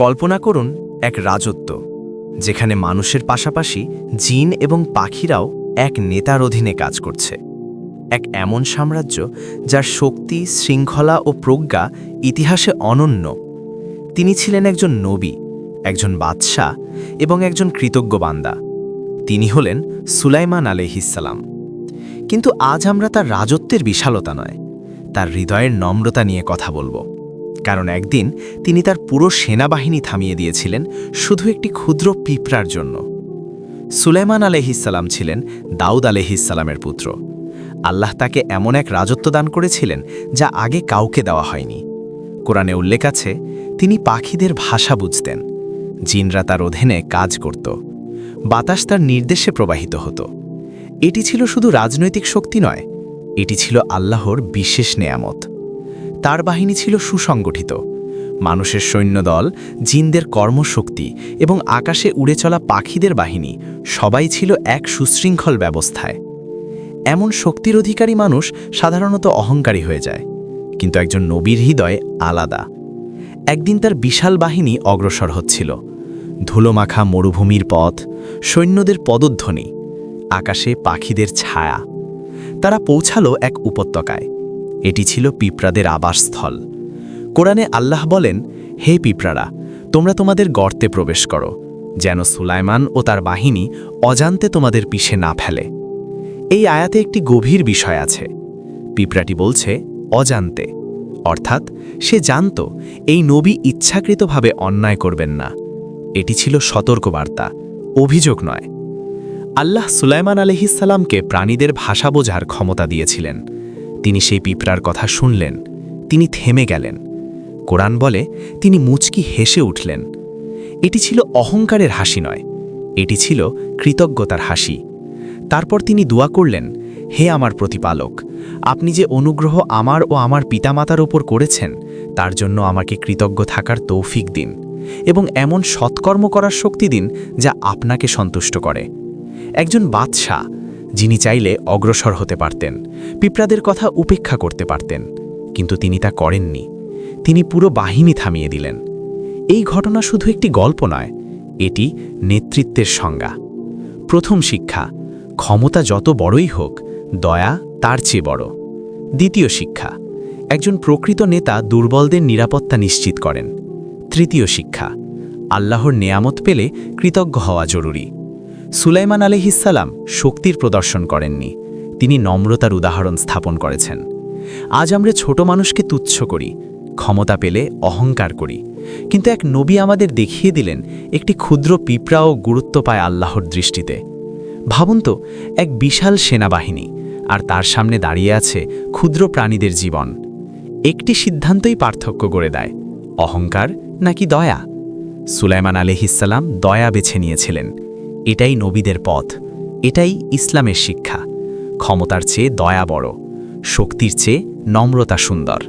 কল্পনা করুন এক রাজত্ব, যেখানে মানুষের পাশাপাশি জিন এবং পাখিরাও এক নেতার অধীনে কাজ করছে। এক এমন সাম্রাজ্য যার শক্তি, শৃঙ্খলা ও প্রজ্ঞা ইতিহাসে অনন্য। তিনি ছিলেন একজন নবী, একজন বাদশাহ এবং একজন কৃতজ্ঞ বান্দা। তিনি হলেন সুলাইমান আলাইহিসসালাম। কিন্তু আজ আমরা তার রাজত্বের বিশালতা নয়, তার হৃদয়ের নম্রতা নিয়ে কথা বলবো। কারণ একদিন তিনি তার পুরো সেনাবাহিনী থামিয়ে দিয়েছিলেন শুধু একটি ক্ষুদ্র পিঁপড়ার জন্য। সুলাইমান আলাইহিসসালাম ছিলেন দাউদ আলাইহিসসালামের পুত্র। আল্লাহ তাকে এমন এক রাজত্ব দান করেছিলেন যা আগে কাউকে দেওয়া হয়নি। কোরআনে উল্লেখ আছে, তিনি পাখিদের ভাষা বুঝতেন, জিনরা তার অধীনে কাজ করত, বাতাস তার নির্দেশে প্রবাহিত হতো। এটি ছিল শুধু রাজনৈতিক শক্তি নয়, এটি ছিল আল্লাহর বিশেষ নেয়ামত। তার বাহিনী ছিল সুসংগঠিত, মানুষের সৈন্যদল, জিনদের কর্মশক্তি এবং আকাশে উড়ে চলা পাখিদের বাহিনী সবাই ছিল এক সুশৃঙ্খল ব্যবস্থায়। এমন শক্তির অধিকারী মানুষ সাধারণত অহংকারী হয়ে যায়, কিন্তু একজন নবীর হৃদয় আলাদা। একদিন তার বিশাল বাহিনী অগ্রসর হচ্ছিল, ধুলোমাখা মরুভূমির পথ, সৈন্যদের পদধ্বনি, আকাশে পাখিদের ছায়া। তারা পৌঁছালো এক উপত্যকায়। এটি ছিল পিঁপড়াদের আবাসস্থল। কোরআনে আল্লাহ বলেন, হে পিঁপড়ারা, তোমরা তোমাদের গর্তে প্রবেশ করো, যেন সুলাইমান ও তার বাহিনী অজান্তে তোমাদের পিছে না ফেলে। এই আয়াতে একটি গভীর বিষয় আছে। পিঁপড়াটি বলছে অজান্তে, অর্থাৎ সে জানত এই নবী ইচ্ছাকৃতভাবে অন্যায় করবেন না। এটি ছিল সতর্কবার্তা, অভিযোগ নয়। আল্লাহ সুলাইমান আলাইহিসসালামকে প্রাণীদের ভাষা বোঝার ক্ষমতা দিয়েছিলেন। তিনি সেই পিঁপড়ার কথা শুনলেন, তিনি থেমে গেলেন। কোরআন বলে, তিনি মুচকি হেসে উঠলেন। এটি ছিল অহংকারের হাসি নয়, এটি ছিল কৃতজ্ঞতার হাসি। তারপর তিনি দোয়া করলেন, হে আমার প্রতিপালক, আপনি যে অনুগ্রহ আমার ও আমার পিতামাতার ওপর করেছেন, তার জন্য আমাকে কৃতজ্ঞ থাকার তৌফিক দিন এবং এমন সৎকর্ম করার শক্তি দিন যা আপনাকে সন্তুষ্ট করে। একজন বাদশাহ, যিনি চাইলে অগ্রসর হতে পারতেন, পিঁপড়াদের কথা উপেক্ষা করতে পারতেন, কিন্তু তিনি তা করেননি। তিনি পুরো বাহিনী থামিয়ে দিলেন। এই ঘটনা শুধু একটি গল্প নয়, এটি নেতৃত্বের সংজ্ঞা। প্রথম শিক্ষা, ক্ষমতা যত বড়ই হোক, দয়া তার চেয়ে বড়। দ্বিতীয় শিক্ষা, একজন প্রকৃত নেতা দুর্বলদের নিরাপত্তা নিশ্চিত করেন। তৃতীয় শিক্ষা, আল্লাহর নেয়ামত পেলে কৃতজ্ঞ হওয়া জরুরি। সুলাইমান আলাইহিসসালাম শক্তির প্রদর্শন করেননি, তিনি নম্রতার উদাহরণ স্থাপন করেছেন। আজ আমরা ছোট মানুষকে তুচ্ছ করি, ক্ষমতা পেলে অহংকার করি, কিন্তু এক নবী আমাদের দেখিয়ে দিলেন একটি ক্ষুদ্র পিঁপড়াও গুরুত্ব পায় আল্লাহর দৃষ্টিতে। ভাবুন তো, এক বিশাল সেনাবাহিনী, আর তার সামনে দাঁড়িয়ে আছে ক্ষুদ্র প্রাণীদের জীবন। একটি সিদ্ধান্তই পার্থক্য গড়ে দেয়, অহংকার নাকি দয়া। সুলাইমান আলাইহিসসালাম দয়া বেছে নিয়েছিলেন। এটাই নবীদের পথ, এটাই ইসলামের শিক্ষা। ক্ষমতার চেয়ে দয়া বড়, শক্তির চেয়ে নম্রতা সুন্দর।